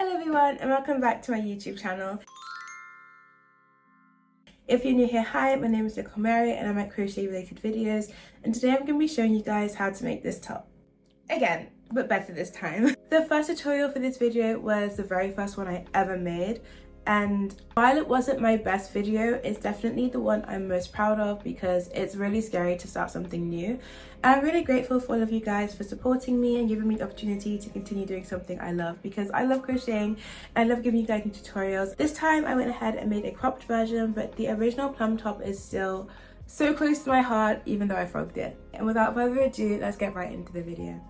Hello everyone and welcome back to my YouTube channel. If you're new here, hi, my name is Nicole Mary and I make crochet related videos, and today I'm going to be showing you guys how to make this top. Again, but better this time. The first tutorial for this video was the very first one I ever made, and while it wasn't my best video, it's definitely the one I'm most proud of because it's really scary to start something new. And I'm really grateful for all of you guys for supporting me and giving me the opportunity to continue doing something I love, because I love crocheting and I love giving you guys new tutorials. This time I went ahead and made a cropped version, but the original plum top is still so close to my heart even though I frogged it. And without further ado, let's get right into the video.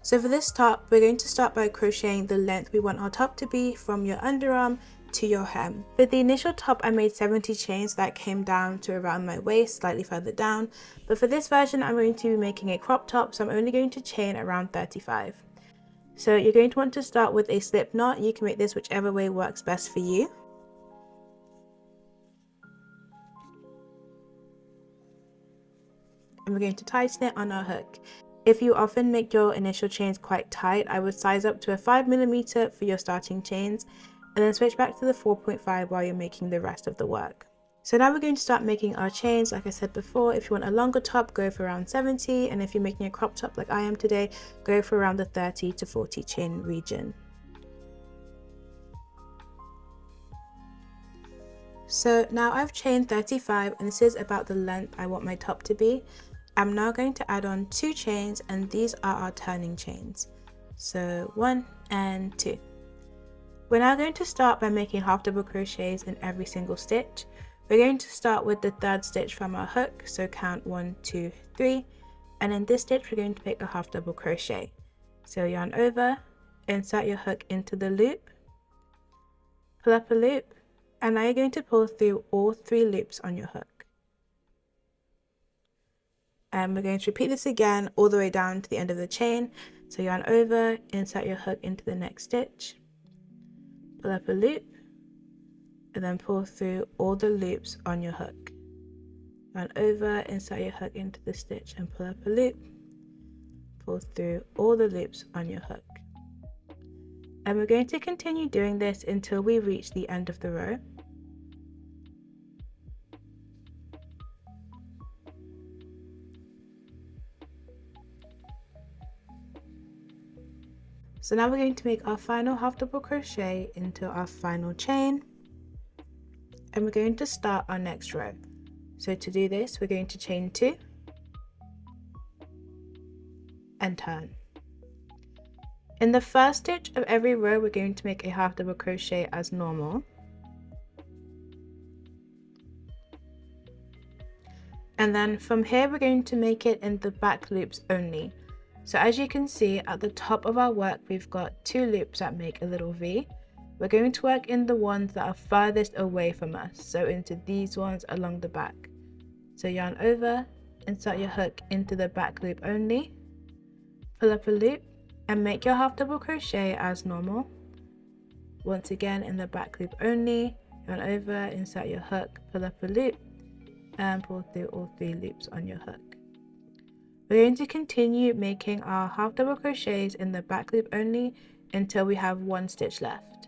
So for this top, we're going to start by crocheting the length we want our top to be from your underarm to your hem. For the initial top, I made 70 chains that came down to around my waist, slightly further down. But for this version, I'm going to be making a crop top, so I'm only going to chain around 35. So you're going to want to start with a slip knot. You can make this whichever way works best for you. And we're going to tighten it on our hook. If you often make your initial chains quite tight, I would size up to a 5mm for your starting chains and then switch back to the 4.5 while you're making the rest of the work. So now we're going to start making our chains. Like I said before, if you want a longer top, go for around 70, and if you're making a crop top like I am today, go for around the 30 to 40 chain region. So now I've chained 35 and this is about the length I want my top to be. I'm now going to add on 2 chains, and these are our turning chains. So 1 and 2. We're now going to start by making half double crochets in every single stitch. We're going to start with the 3rd stitch from our hook, so count 1, 2, 3, and in this stitch we're going to make a half double crochet. So yarn over, insert your hook into the loop, pull up a loop, and now you're going to pull through all 3 loops on your hook. And we're going to repeat this again all the way down to the end of the chain. So yarn over, insert your hook into the next stitch, pull up a loop, and then pull through all the loops on your hook. Yarn over, insert your hook into the stitch and pull up a loop, pull through all the loops on your hook. And we're going to continue doing this until we reach the end of the row. So now we're going to make our final half double crochet into our final chain, and we're going to start our next row. So to do this, we're going to chain 2 and turn. In the first stitch of every row, we're going to make a half double crochet as normal. And then from here, we're going to make it in the back loops only. So as you can see at the top of our work, we've got 2 loops that make a little V. We're going to work in the ones that are furthest away from us, so into these ones along the back. So yarn over, insert your hook into the back loop only, pull up a loop, and make your half double crochet as normal. Once again in the back loop only, yarn over, insert your hook, pull up a loop, and pull through all 3 loops on your hook. We're going to continue making our half double crochets in the back loop only until we have 1 stitch left.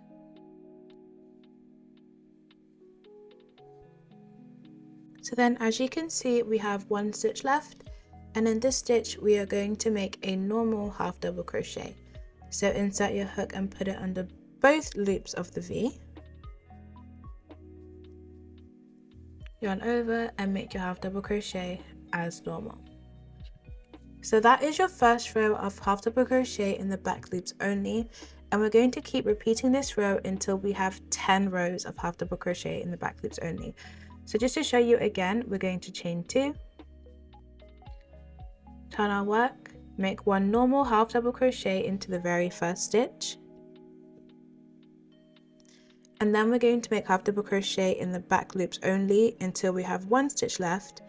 So then as you can see, we have 1 stitch left, and in this stitch we are going to make a normal half double crochet. So insert your hook and put it under both loops of the V. Yarn over and make your half double crochet as normal. So that is your first row of half double crochet in the back loops only, and we're going to keep repeating this row until we have 10 rows of half double crochet in the back loops only. So just to show you again, we're going to chain 2, turn our work, make 1 normal half double crochet into the very first stitch, and then we're going to make half double crochet in the back loops only until we have 1 stitch left,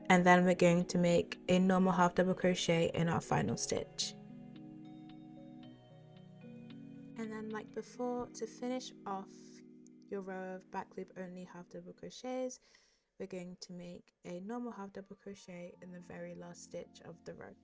and then we're going to make a normal half double crochet in our final stitch. And then like before, to finish off your row of back loop only half double crochets, we're going to make a normal half double crochet in the very last stitch of the row.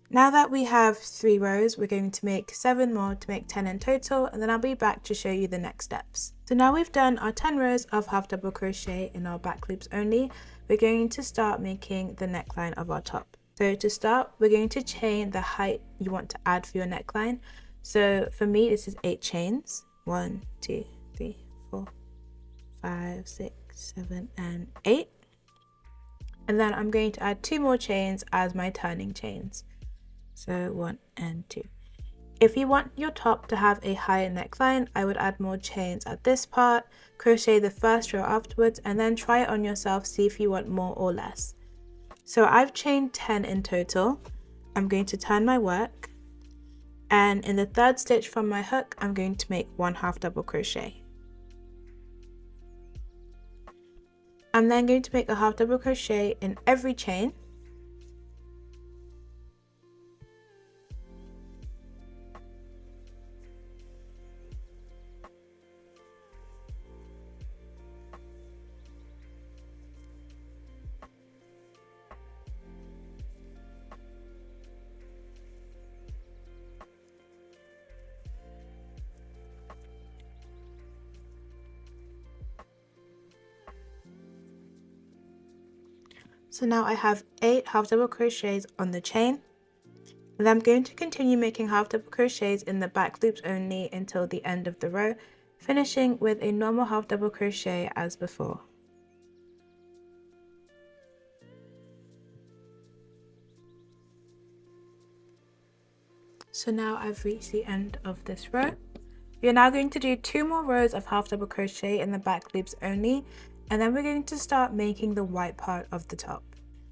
Now that we have 3 rows, we're going to make 7 more to make 10 in total, and then I'll be back to show you the next steps. So now we've done our 10 rows of half double crochet in our back loops only, we're going to start making the neckline of our top. So to start, we're going to chain the height you want to add for your neckline. So for me, this is 8 chains. 1, 2, 3, 4, 5, 6, 7, and 8. And then I'm going to add 2 more chains as my turning chains. So 1 and 2. If you want your top to have a higher neckline, I would add more chains at this part, crochet the first row afterwards, and then try it on yourself, see if you want more or less. So I've chained 10 in total. I'm going to turn my work, and in the 3rd stitch from my hook, I'm going to make 1 half double crochet. I'm then going to make a half double crochet in every chain. So now I have 8 half double crochets on the chain, and I'm going to continue making half double crochets in the back loops only until the end of the row, finishing with a normal half double crochet as before. So now I've reached the end of this row. We are now going to do 2 more rows of half double crochet in the back loops only, and then we're going to start making the white part of the top.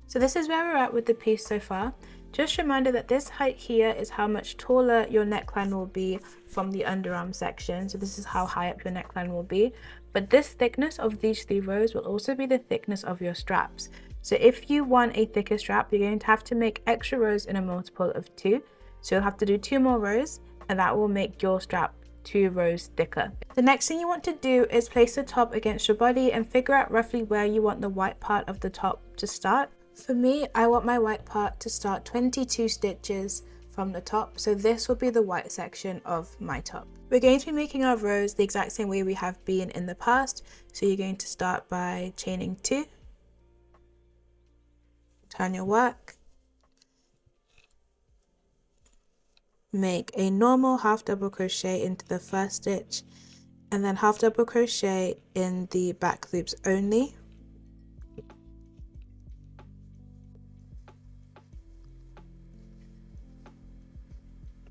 So this is where we're at with the piece so far. Just a reminder that this height here is how much taller your neckline will be from the underarm section. So this is how high up your neckline will be. But this thickness of these 3 rows will also be the thickness of your straps. So if you want a thicker strap, you're going to have to make extra rows in a multiple of 2. So you'll have to do 2 more rows, and that will make your strap 2 rows thicker. The next thing you want to do is place the top against your body and figure out roughly where you want the white part of the top to start. For me, I want my white part to start 22 stitches from the top, so this will be the white section of my top. We're going to be making our rows the exact same way we have been in the past, so you're going to start by chaining 2, turn your work, make a normal half double crochet into the 1st stitch, and then half double crochet in the back loops only.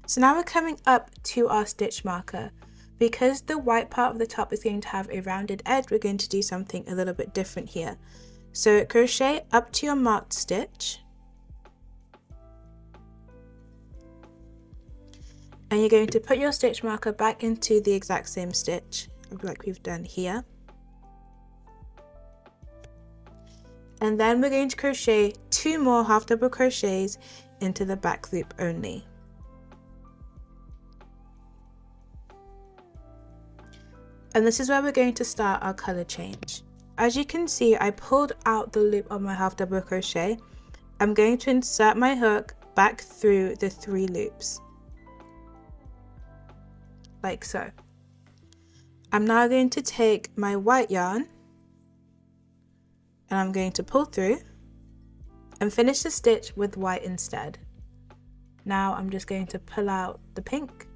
So now we're coming up to our stitch marker. Because the white part of the top is going to have a rounded edge, we're going to do something a little bit different here. So crochet up to your marked stitch, and you're going to put your stitch marker back into the exact same stitch like we've done here. And then we're going to crochet 2 more half double crochets into the back loop only. And this is where we're going to start our color change. As you can see, I pulled out the loop of my half double crochet. I'm going to insert my hook back through the 3 loops, like so. I'm now going to take my white yarn and I'm going to pull through and finish the stitch with white instead. Now I'm just going to pull out the pink.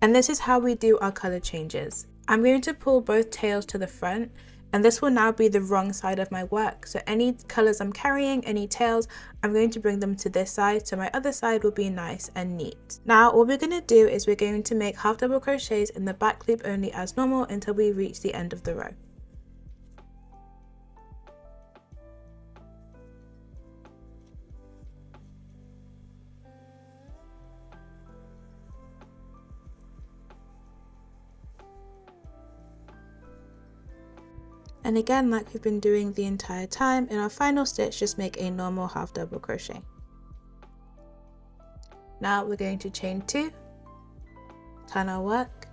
And this is how we do our color changes. I'm going to pull both tails to the front, and this will now be the wrong side of my work. So any colors I'm carrying, any tails, I'm going to bring them to this side, so my other side will be nice and neat. Now all we're going to do is we're going to make half double crochets in the back loop only as normal until we reach the end of the row. And again, like we've been doing the entire time, in our final stitch, just make a normal half double crochet. Now we're going to chain 2, turn our work.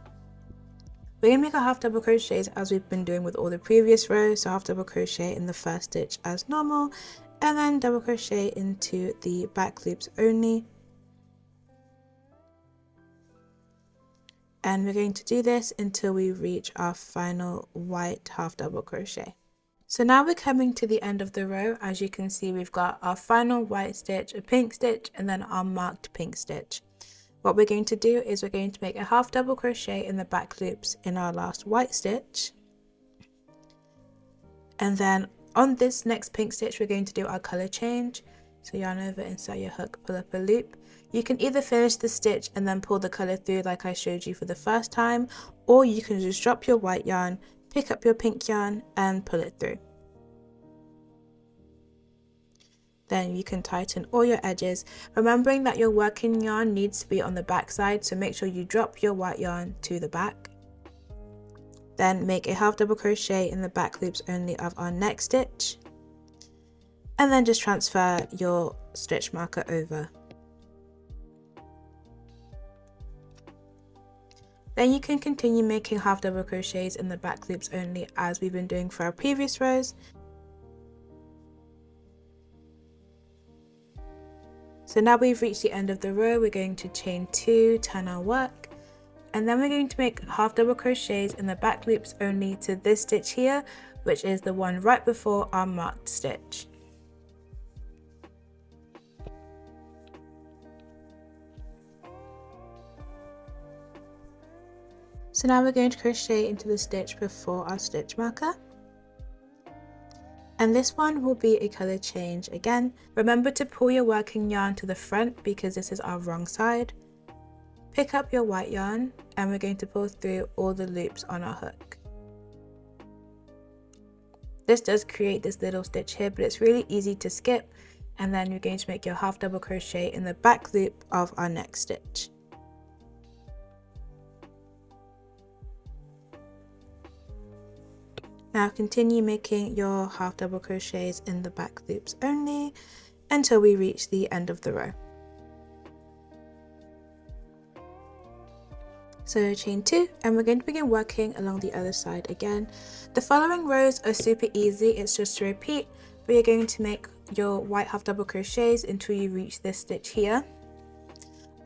We're going to make a half double crochets as we've been doing with all the previous rows, so half double crochet in the first stitch as normal, and then double crochet into the back loops only. And we're going to do this until we reach our final white half double crochet. So now we're coming to the end of the row. As you can see, we've got our final white stitch, a pink stitch, and then our marked pink stitch. What we're going to do is we're going to make a half double crochet in the back loops in our last white stitch. And then on this next pink stitch, we're going to do our color change. So yarn over, insert your hook, pull up a loop. You can either finish the stitch and then pull the color through like I showed you for the first time, or you can just drop your white yarn, pick up your pink yarn and pull it through. Then you can tighten all your edges, remembering that your working yarn needs to be on the back side, so make sure you drop your white yarn to the back. Then make a half double crochet in the back loops only of our next stitch, and then just transfer your stitch marker over. Then you can continue making half double crochets in the back loops only as we've been doing for our previous rows. So now we've reached the end of the row, we're going to chain 2, turn our work, and then we're going to make half double crochets in the back loops only to this stitch here, which is the one right before our marked stitch. So now we're going to crochet into the stitch before our stitch marker. And this one will be a color change again. Remember to pull your working yarn to the front because this is our wrong side. Pick up your white yarn and we're going to pull through all the loops on our hook. This does create this little stitch here, but it's really easy to skip. And then you're going to make your half double crochet in the back loop of our next stitch. Now continue making your half double crochets in the back loops only until we reach the end of the row. So chain 2 and we're going to begin working along the other side again. The following rows are super easy, it's just to repeat, but you're going to make your white half double crochets until you reach this stitch here.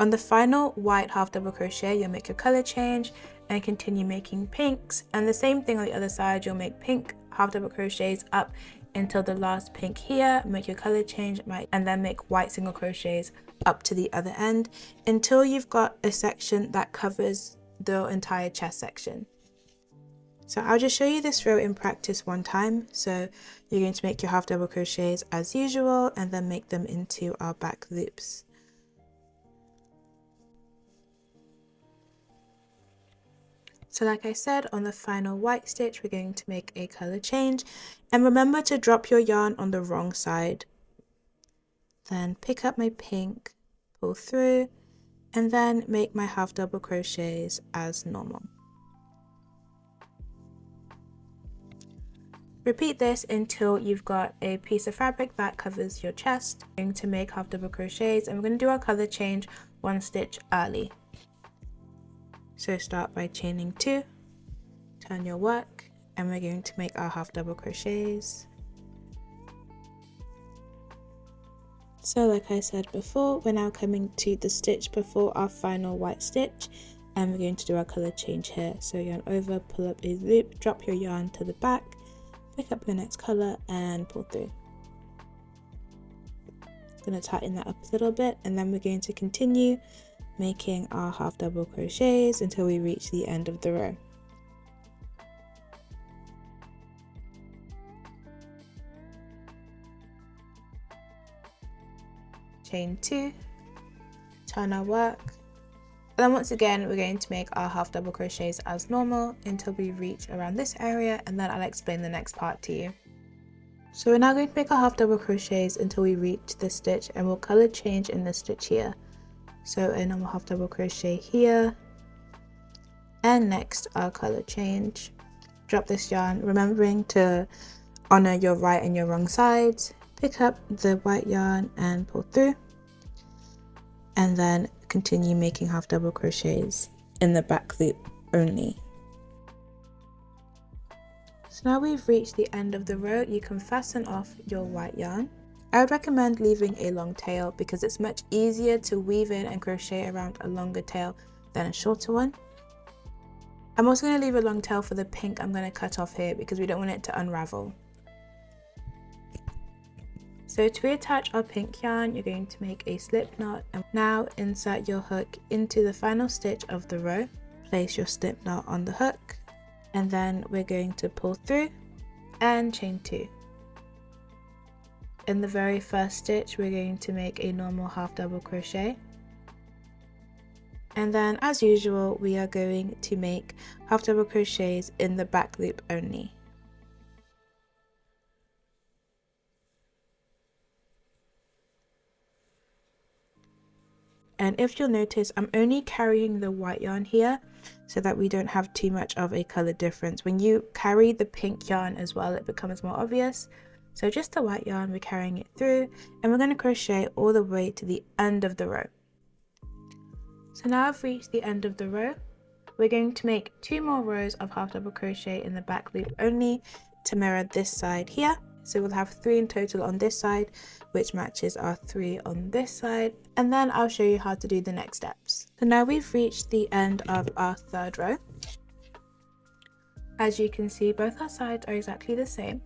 On the final white half double crochet, you'll make your color change and continue making pinks, and the same thing on the other side. You'll make pink half double crochets up until the last pink here, make your color change, and then make white single crochets up to the other end until you've got a section that covers the entire chest section. So I'll just show you this row in practice one time. So you're going to make your half double crochets as usual and then make them into our back loops. So like I said, on the final white stitch, we're going to make a color change, and remember to drop your yarn on the wrong side. Then pick up my pink, pull through, and then make my half double crochets as normal. Repeat this until you've got a piece of fabric that covers your chest. We're going to make half double crochets and we're going to do our color change one stitch early. So start by chaining 2, turn your work, and we're going to make our half double crochets. So like I said before, we're now coming to the stitch before our final white stitch, and we're going to do our color change here. So yarn over, pull up a loop, drop your yarn to the back, pick up your next color and pull through. I'm going to tighten that up a little bit, and then we're going to continue making our half double crochets until we reach the end of the row. Chain 2, turn our work, and then once again we're going to make our half double crochets as normal until we reach around this area, and then I'll explain the next part to you. So we're now going to make our half double crochets until we reach this stitch, and we'll color change in this stitch here. So a normal half double crochet here, and next our color change. Drop this yarn, remembering to honor your right and your wrong sides. Pick up the white yarn and pull through, and then continue making half double crochets in the back loop only. So now we've reached the end of the row, you can fasten off your white yarn. I would recommend leaving a long tail because it's much easier to weave in and crochet around a longer tail than a shorter one. I'm also going to leave a long tail for the pink I'm going to cut off here because we don't want it to unravel. So to reattach our pink yarn, you're going to make a slip knot and now insert your hook into the final stitch of the row. Place your slip knot on the hook and then we're going to pull through and chain 2. In the very first stitch, we're going to make a normal half double crochet. And then as usual, we are going to make half double crochets in the back loop only. And if you'll notice, I'm only carrying the white yarn here so that we don't have too much of a color difference. When you carry the pink yarn as well, it becomes more obvious. So just the white yarn, we're carrying it through and we're going to crochet all the way to the end of the row. So now I've reached the end of the row. We're going to make 2 more rows of half double crochet in the back loop only to mirror this side here. So we'll have 3 in total on this side, which matches our 3 on this side. And then I'll show you how to do the next steps. So now we've reached the end of our 3rd row. As you can see, both our sides are exactly the same.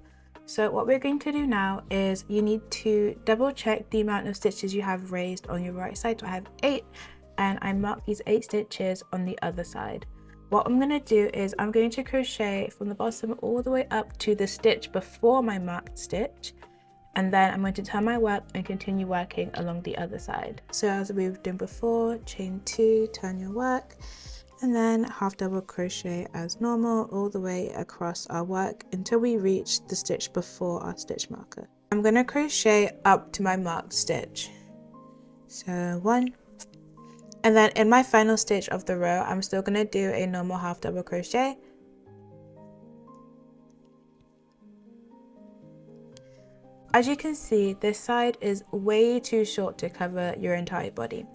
So what we're going to do now is you need to double check the amount of stitches you have raised on your right side. So I have 8 and I marked these 8 stitches on the other side. What I'm going to do is I'm going to crochet from the bottom all the way up to the stitch before my marked stitch, and then I'm going to turn my work and continue working along the other side. So as we've done before, chain 2, turn your work, and then half double crochet as normal all the way across our work until we reach the stitch before our stitch marker. I'm going to crochet up to my marked stitch. So 1. And then in my final stitch of the row, I'm still going to do a normal half double crochet. As you can see, this side is way too short to cover your entire body.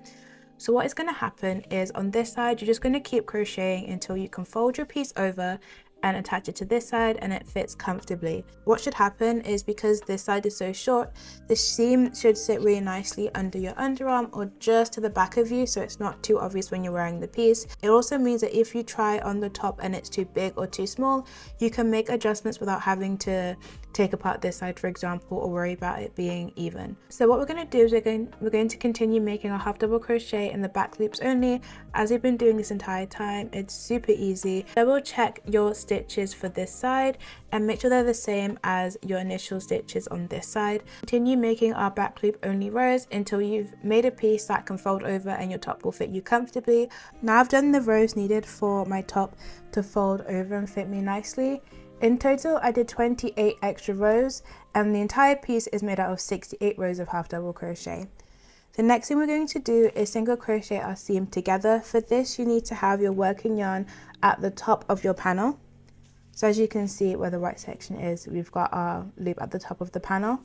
So what is going to happen is on this side, you're just going to keep crocheting until you can fold your piece over and attach it to this side and it fits comfortably. What should happen is, because this side is so short, the seam should sit really nicely under your underarm or just to the back of you, so it's not too obvious when you're wearing the piece. It also means that if you try on the top and it's too big or too small, you can make adjustments without having to take apart this side, for example, or worry about it being even. So what we're going to do is we're going to continue making our half double crochet in the back loops only, as we've been doing this entire time. It's super easy. Double check your stitches for this side and make sure they're the same as your initial stitches on this side. Continue making our back loop only rows until you've made a piece that can fold over and your top will fit you comfortably. Now I've done the rows needed for my top to fold over and fit me nicely. In total, I did 28 extra rows and the entire piece is made out of 68 rows of half double crochet. The next thing we're going to do is single crochet our seam together. For this, you need to have your working yarn at the top of your panel. So as you can see where the white section is, we've got our loop at the top of the panel.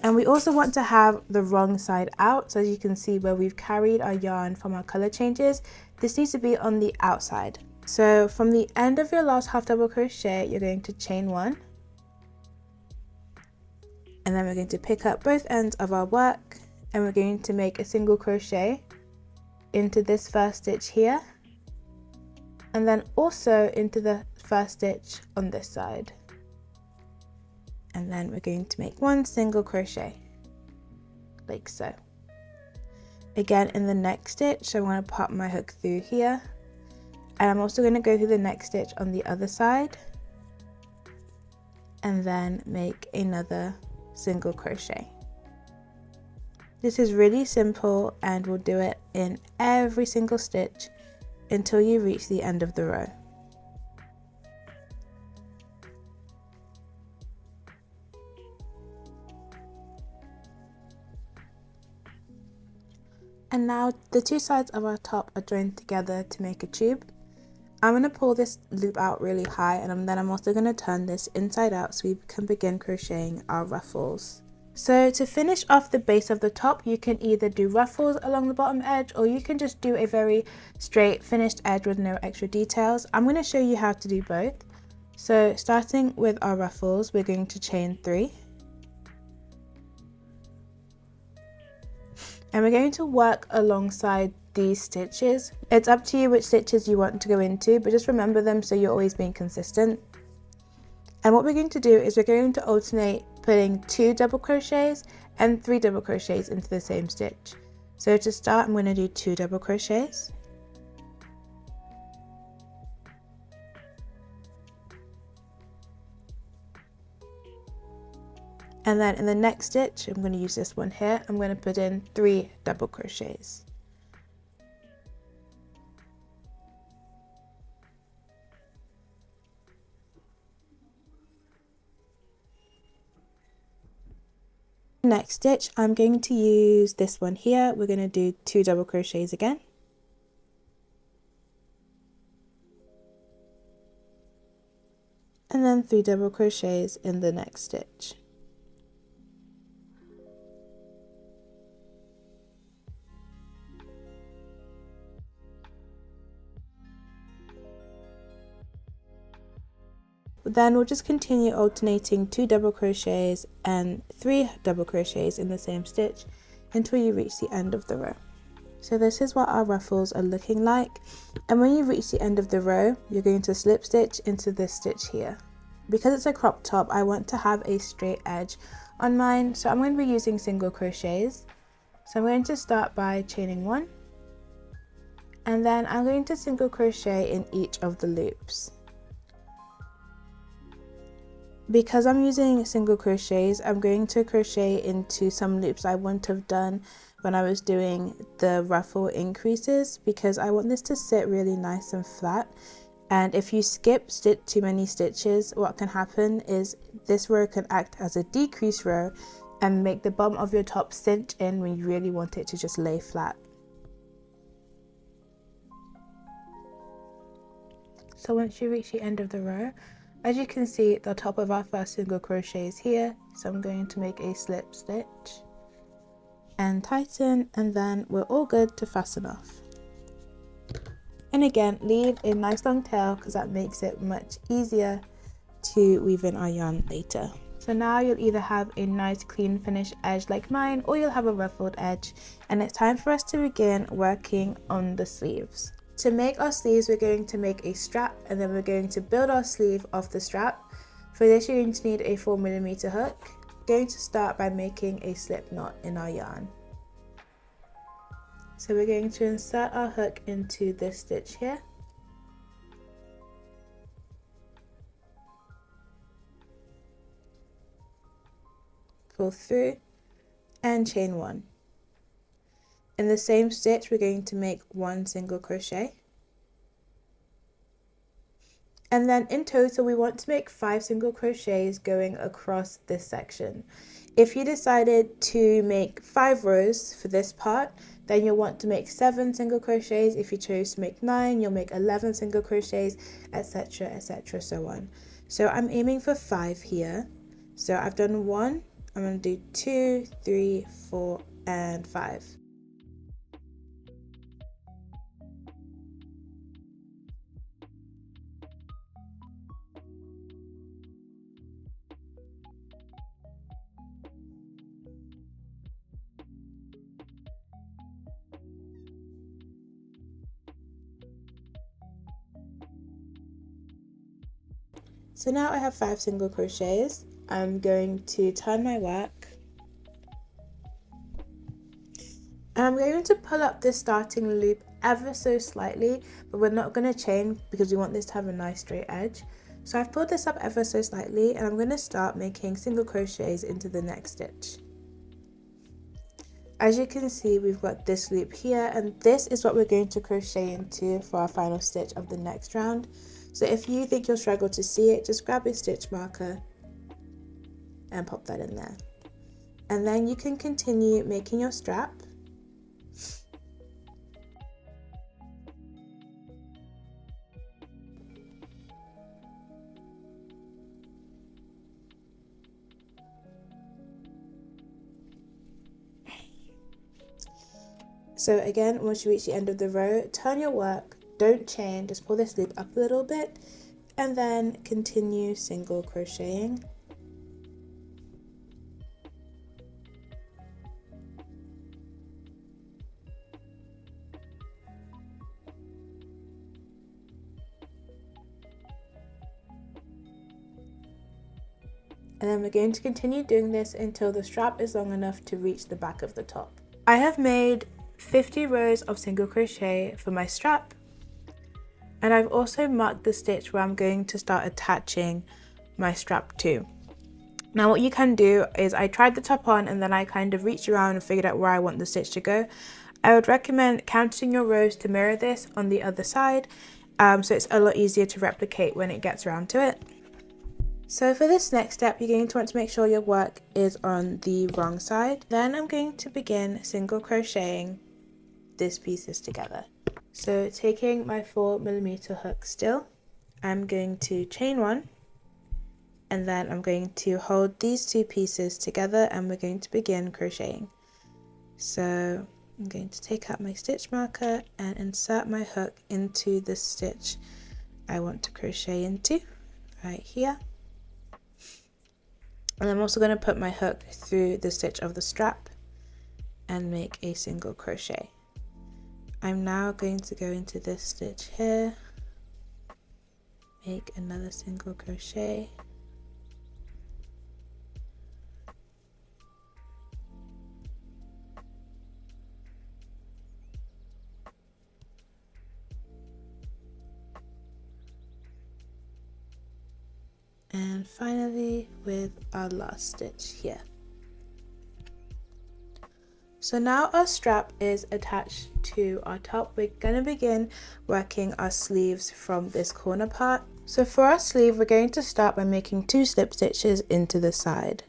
And we also want to have the wrong side out. So as you can see where we've carried our yarn from our color changes, this needs to be on the outside. So from the end of your last half double crochet, you're going to chain 1. And then we're going to pick up both ends of our work and we're going to make a single crochet into this first stitch here. And then also into the first stitch on this side. And then we're going to make 1 single crochet, like so. Again in the next stitch, I'm going to pop my hook through here. And I'm also going to go through the next stitch on the other side and then make another single crochet. This is really simple and we'll do it in every single stitch until you reach the end of the row. And now the 2 sides of our top are joined together to make a tube. I'm going to pull this loop out really high and then I'm also going to turn this inside out so we can begin crocheting our ruffles. So to finish off the base of the top, you can either do ruffles along the bottom edge, or you can just do a very straight finished edge with no extra details. I'm going to show you how to do both. So starting with our ruffles, we're going to chain 3. And we're going to work alongside these stitches. It's up to you which stitches you want to go into, but just remember them so you're always being consistent. And what we're going to do is we're going to alternate putting 2 double crochets and 3 double crochets into the same stitch. So to start, I'm going to do 2 double crochets. And then in the next stitch, I'm going to use this one here, I'm going to put in 3 double crochets. Next stitch, I'm going to use this one here. We're going to do 2 double crochets again. And then 3 double crochets in the next stitch. Then we'll just continue alternating 2 double crochets and 3 double crochets in the same stitch until you reach the end of the row. So this is what our ruffles are looking like, and when you reach the end of the row, you're going to slip stitch into this stitch here. Because it's a crop top, I want to have a straight edge on mine, so I'm going to be using single crochets. So I'm going to start by chaining 1, and then I'm going to single crochet in each of the loops. Because I'm using single crochets, I'm going to crochet into some loops I wouldn't have done when I was doing the ruffle increases, because I want this to sit really nice and flat. And if you skip too many stitches, what can happen is this row can act as a decrease row and make the bottom of your top cinch in when you really want it to just lay flat. So once you reach the end of the row, as you can see, the top of our first single crochet is here, so I'm going to make a slip stitch and tighten, and then we're all good to fasten off. And again, leave a nice long tail because that makes it much easier to weave in our yarn later. So now you'll either have a nice clean finished edge like mine, or you'll have a ruffled edge, and it's time for us to begin working on the sleeves. To make our sleeves, we're going to make a strap, and then we're going to build our sleeve off the strap. For this, you're going to need a 4mm hook. We're going to start by making a slip knot in our yarn. So we're going to insert our hook into this stitch here. Pull through and chain 1. In the same stitch, we're going to make 1 single crochet. And then in total, we want to make 5 single crochets going across this section. If you decided to make 5 rows for this part, then you'll want to make 7 single crochets. If you chose to make 9, you'll make 11 single crochets, etc, etc, so on. So I'm aiming for 5 here. So I've done 1, I'm going to do 2, 3, 4, and 5. So now I have 5 single crochets. I'm going to turn my work. And I'm going to pull up this starting loop ever so slightly, but we're not going to chain because we want this to have a nice straight edge. So I've pulled this up ever so slightly, and I'm going to start making single crochets into the next stitch. As you can see, we've got this loop here, and this is what we're going to crochet into for our final stitch of the next round. So if you think you'll struggle to see it, just grab a stitch marker and pop that in there. And then you can continue making your strap. So again, once you reach the end of the row, turn your work, don't chain, just pull this loop up a little bit and then continue single crocheting. And then we're going to continue doing this until the strap is long enough to reach the back of the top. I have made 50 rows of single crochet for my strap, and I've also marked the stitch where I'm going to start attaching my strap to. Now what you can do is, I tried the top on and then I kind of reached around and figured out where I want the stitch to go. I would recommend counting your rows to mirror this on the other side, so it's a lot easier to replicate when it gets around to it. So for this next step, you're going to want to make sure your work is on the wrong side. Then I'm going to begin single crocheting these pieces together. So taking my 4mm hook still, I'm going to chain one, and then I'm going to hold these two pieces together and we're going to begin crocheting. So I'm going to take out my stitch marker and insert my hook into the stitch I want to crochet into, right here. And I'm also going to put my hook through the stitch of the strap and make a single crochet. I'm now going to go into this stitch here, make another single crochet, and finally with our last stitch here. So now our strap is attached to our top. We're going to begin working our sleeves from this corner part. So for our sleeve, we're going to start by making 2 slip stitches into the side.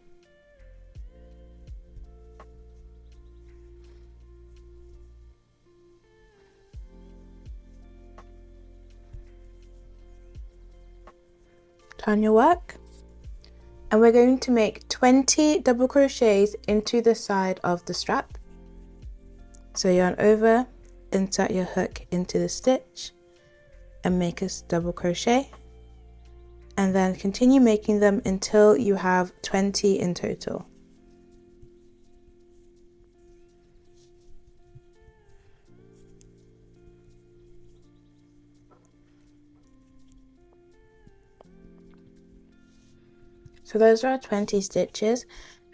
Turn your work, and we're going to make 20 double crochets into the side of the strap. So yarn over, insert your hook into the stitch and make a double crochet, and then continue making them until you have 20 in total. So those are our 20 stitches.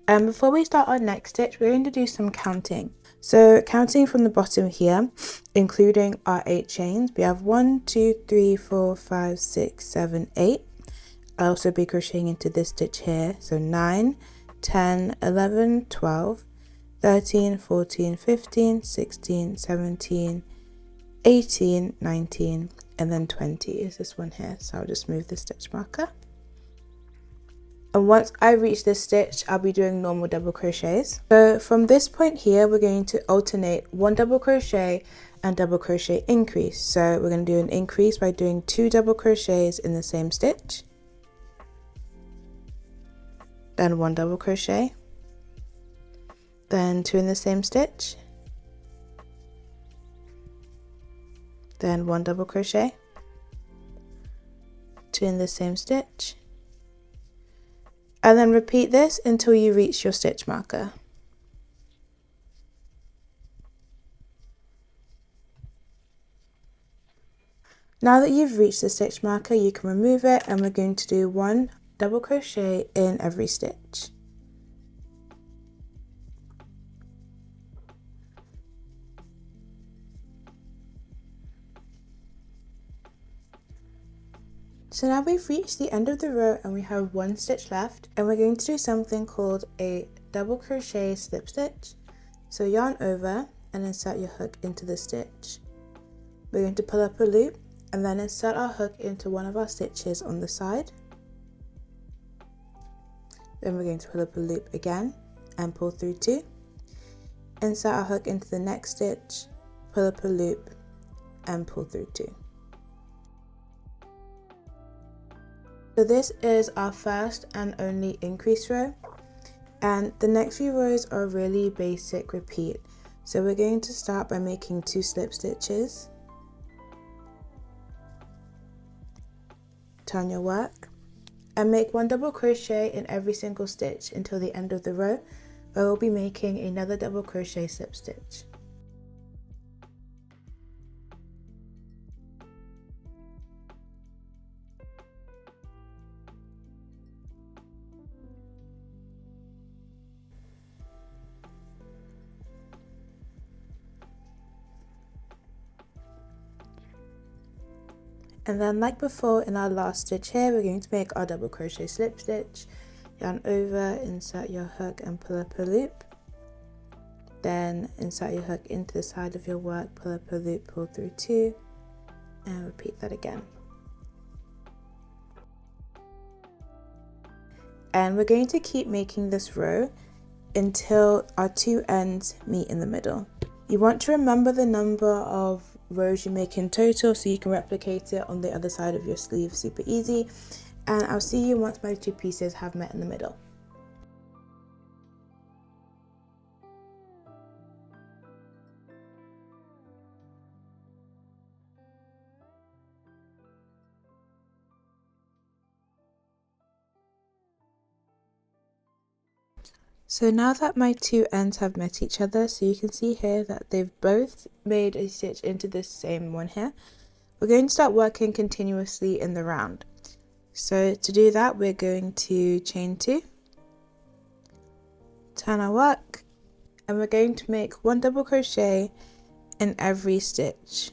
And before we start our next stitch, we're going to do some counting. So counting from the bottom here, including our 8 chains, we have 1, 2, 3, 4, 5, 6, 7, 8. I'll also be crocheting into this stitch here. So 9, 10, 11, 12, 13, 14, 15, 16, 17, 18, 19, and then 20 is this one here. So I'll just move the stitch marker. And once I reach this stitch, I'll be doing normal double crochets. So from this point here, we're going to alternate 1 double crochet and double crochet increase. So we're going to do an increase by doing 2 double crochets in the same stitch, then 1 double crochet, then 2 in the same stitch, then 1 double crochet, 2 in the same stitch, and then repeat this until you reach your stitch marker. Now that you've reached the stitch marker, you can remove it, and we're going to do 1 double crochet in every stitch. So now we've reached the end of the row and we have 1 stitch left, and we're going to do something called a double crochet slip stitch. So yarn over and insert your hook into the stitch. We're going to pull up a loop and then insert our hook into one of our stitches on the side. Then we're going to pull up a loop again and pull through 2. Insert our hook into the next stitch, pull up a loop and pull through 2. So this is our first and only increase row, and the next few rows are really basic repeat. So we're going to start by making 2 slip stitches. Turn your work and make 1 double crochet in every single stitch until the end of the row, where we'll be making another double crochet slip stitch. And then, like before in our last stitch here, we're going to make our double crochet slip stitch. Yarn over, insert your hook and pull up a loop. Then insert your hook into the side of your work, pull up a loop, pull through 2, and repeat that again. And we're going to keep making this row until our 2 ends meet in the middle. You want to remember the number of rows you make in total so you can replicate it on the other side of your sleeve super easy. And I'll see you once my 2 pieces have met in the middle. So now that my 2 ends have met each other, so you can see here that they've both made a stitch into this same one here, we're going to start working continuously in the round. So to do that, we're going to chain 2, turn our work, and we're going to make 1 double crochet in every stitch.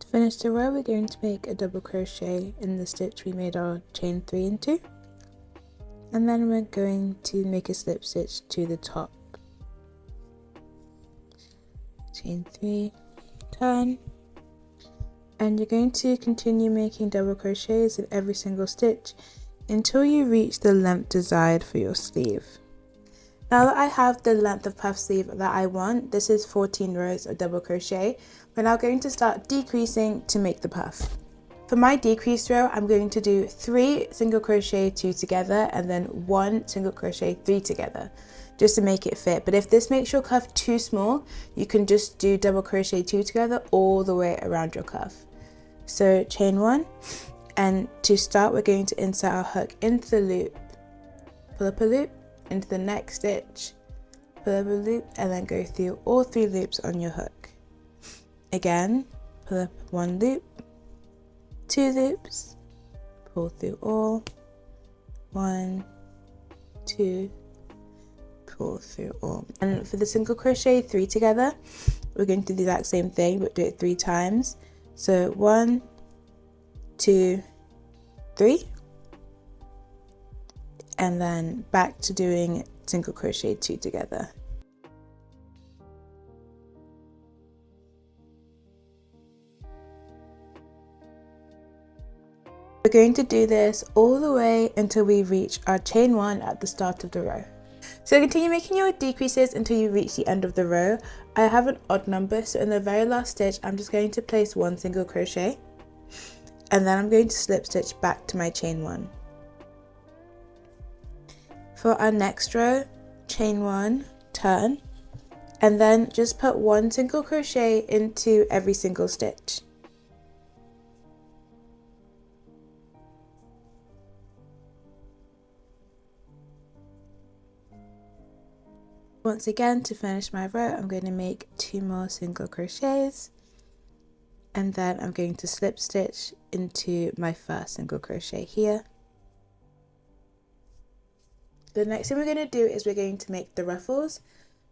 To finish the row, we're going to make a double crochet in the stitch we made our chain 3 into, and then we're going to make a slip stitch to the top. Chain 3, turn, and you're going to continue making double crochets in every single stitch until you reach the length desired for your sleeve. Now that I have the length of puff sleeve that I want, this is 14 rows of double crochet, we're now going to start decreasing to make the puff. For my decrease row, I'm going to do 3 single crochet 2 together and then 1 single crochet 3 together, just to make it fit. But if this makes your cuff too small, you can just do double crochet 2 together all the way around your cuff. So chain 1, and to start we're going to insert our hook into the loop, pull up a loop, into the next stitch, pull up a loop, and then go through all 3 loops on your hook. Again, pull up 1 loop, 2 loops, pull through all, 1, 2, pull through all. And for the single crochet 3 together, we're going to do the exact same thing but do it 3 times. So 1, 2, 3, and then back to doing single crochet 2 together. We're going to do this all the way until we reach our chain 1 at the start of the row. So continue making your decreases until you reach the end of the row. I have an odd number, so in the very last stitch I'm just going to place 1 single crochet, and then I'm going to slip stitch back to my chain 1. For our next row, chain 1, turn, and then just put 1 single crochet into every single stitch. Once again, to finish my row, I'm going to make 2 more single crochets, and then I'm going to slip stitch into my first single crochet here. The next thing we're going to do is we're going to make the ruffles.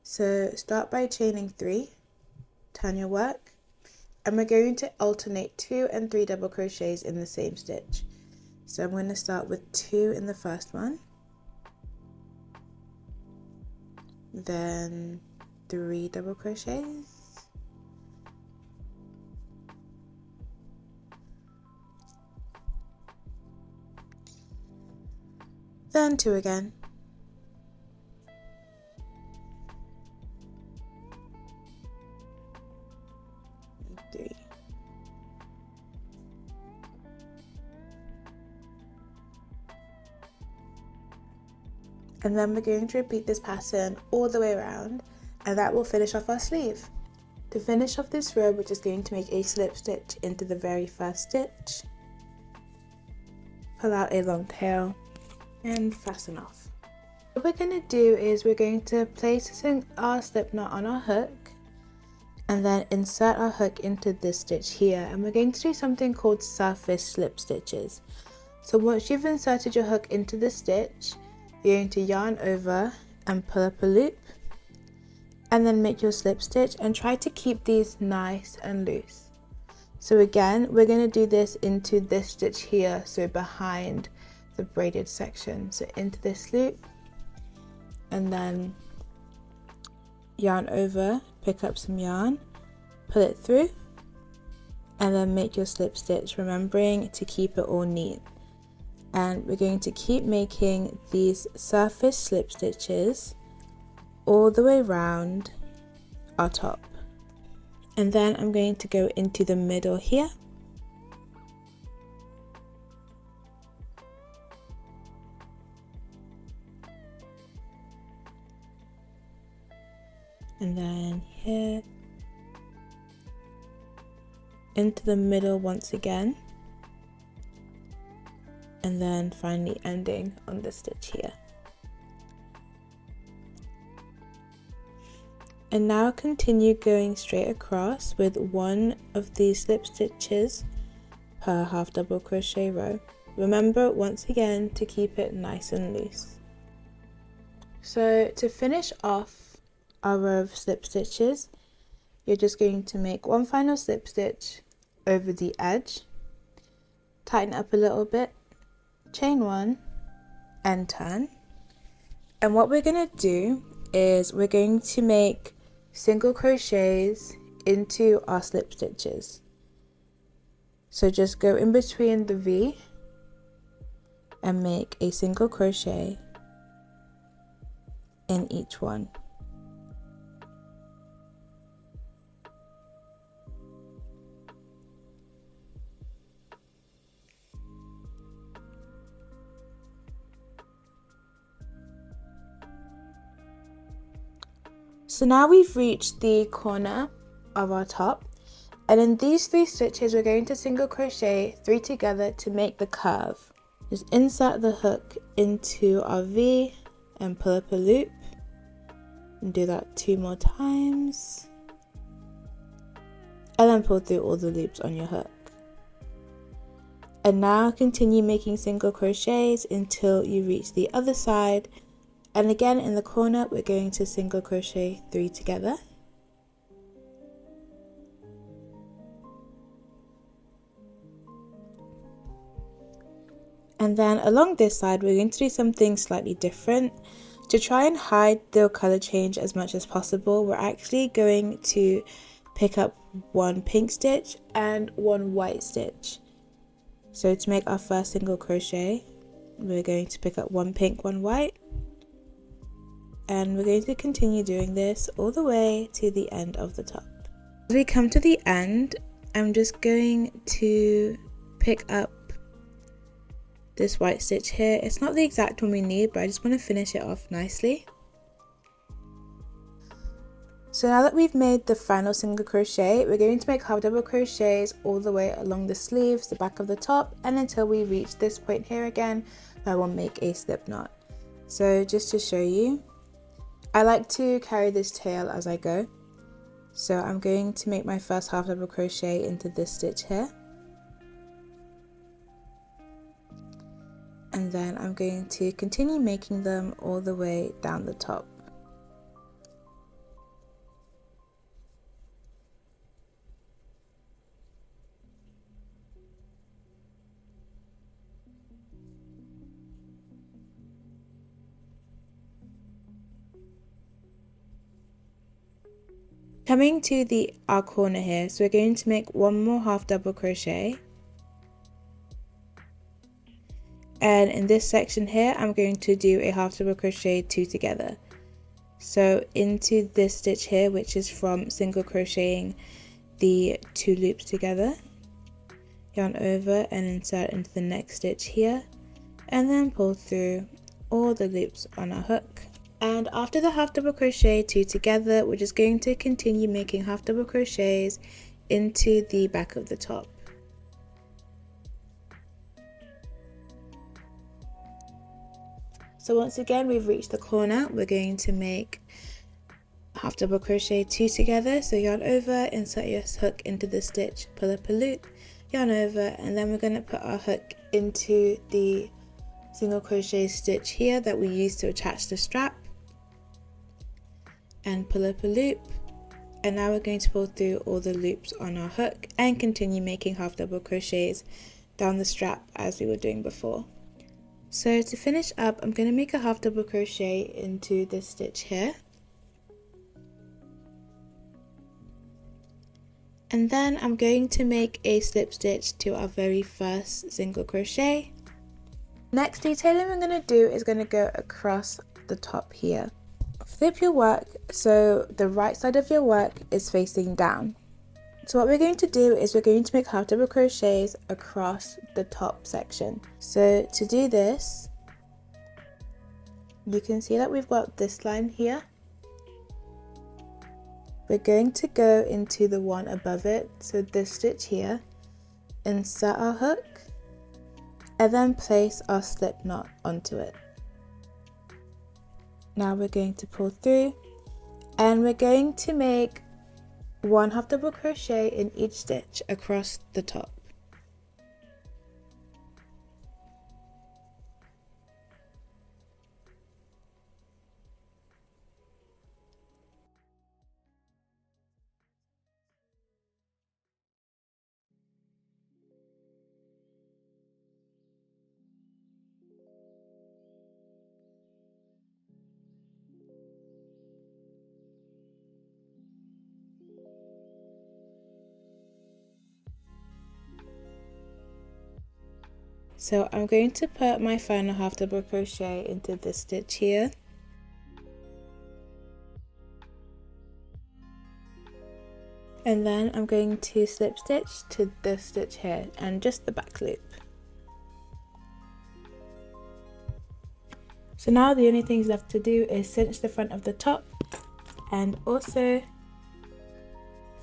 So start by chaining 3, turn your work, and we're going to alternate 2 and 3 double crochets in the same stitch. So I'm going to start with 2 in the first one, then 3 double crochets, then 2 again, And then we're going to repeat this pattern all the way around, and that will finish off our sleeve. To finish off this row, we're just going to make a slip stitch into the very first stitch, pull out a long tail and fasten off. What we're going to do is we're going to place our slip knot on our hook and then insert our hook into this stitch here, and we're going to do something called surface slip stitches. So once you've inserted your hook into the stitch, you're going to yarn over and pull up a loop and then make your slip stitch, and try to keep these nice and loose. So again, we're going to do this into this stitch here, so behind the braided section. So into this loop and then yarn over, pick up some yarn, pull it through and then make your slip stitch, remembering to keep it all neat. And we're going to keep making these surface slip stitches all the way around our top. And then I'm going to go into the middle here and then here, into the middle once again, and then finally ending on the stitch here. And now continue going straight across with one of these slip stitches per half double crochet row. Remember once again to keep it nice and loose. So to finish off our row of slip stitches, you're just going to make one final slip stitch over the edge, tighten up a little bit, chain one and turn. And what we're going to do is we're going to make single crochets into our slip stitches. So just go in between the V and make a single crochet in each one. So now we've reached the corner of our top, and in these 3 stitches we're going to single crochet 3 together to make the curve. Just insert the hook into our V and pull up a loop, and do that 2 more times, and then pull through all the loops on your hook. And now continue making single crochets until you reach the other side. And again in the corner we're going to single crochet 3 together. And then along this side we're going to do something slightly different. To try and hide the color change as much as possible, we're actually going to pick up 1 pink stitch and 1 white stitch. So to make our first single crochet, we're going to pick up 1 pink, 1 white. And we're going to continue doing this all the way to the end of the top. As we come to the end, I'm just going to pick up this white stitch here. It's not the exact one we need, but I just want to finish it off nicely. So now that we've made the final single crochet, we're going to make half double crochets all the way along the sleeves, the back of the top, and until we reach this point here again, where we'll make a slip knot. So just to show you, I like to carry this tail as I go. So I'm going to make my first half double crochet into this stitch here. And then I'm going to continue making them all the way down the top. Coming to our corner here, so we're going to make one more half double crochet, and in this section here I'm going to do a half double crochet 2 together. So into this stitch here, which is from single crocheting the 2 loops together, yarn over and insert into the next stitch here, and then pull through all the loops on our hook. And after the half double crochet 2 together, we're just going to continue making half double crochets into the back of the top. So once again, we've reached the corner. We're going to make half double crochet 2 together. So yarn over, insert your hook into the stitch, pull up a loop, yarn over, and then we're going to put our hook into the single crochet stitch here that we use to attach the strap, and pull up a loop. And now we're going to pull through all the loops on our hook and continue making half double crochets down the strap as we were doing before. So to finish up, I'm going to make a half double crochet into this stitch here, and then I'm going to make a slip stitch to our very first single crochet. Next detailing we're going to do is going to go across the top here. Flip your work so the right side of your work is facing down. So what we're going to do is we're going to make half double crochets across the top section. So to do this, you can see that we've got this line here. We're going to go into the one above it, so this stitch here, insert our hook, and then place our slip knot onto it. Now we're going to pull through, and we're going to make one half double crochet in each stitch across the top. So I'm going to put my final half double crochet into this stitch here. And then I'm going to slip stitch to this stitch here and just the back loop. So now the only things left to do is cinch the front of the top and also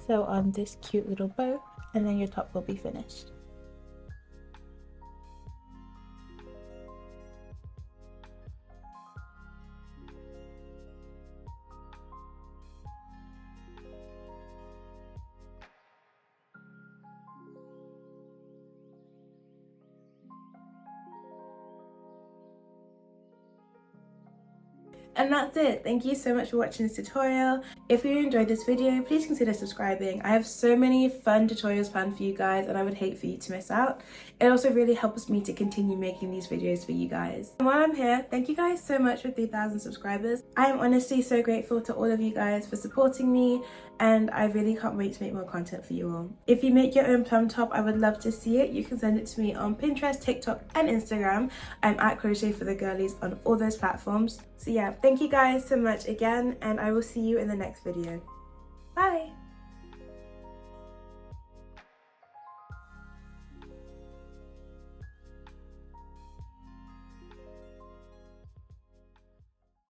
sew on this cute little bow, and then your top will be finished. And that's it. Thank you so much for watching this tutorial. If you enjoyed this video, please consider subscribing. I have so many fun tutorials planned for you guys, and I would hate for you to miss out. It also really helps me to continue making these videos for you guys. And while I'm here, thank you guys so much for 3,000 subscribers. I am honestly so grateful to all of you guys for supporting me, and I really can't wait to make more content for you all. If you make your own plum top, I would love to see it. You can send it to me on Pinterest, TikTok, and Instagram. I'm at crochetforthegirlies on all those platforms. So yeah, thank you guys so much again, and I will see you in the next video.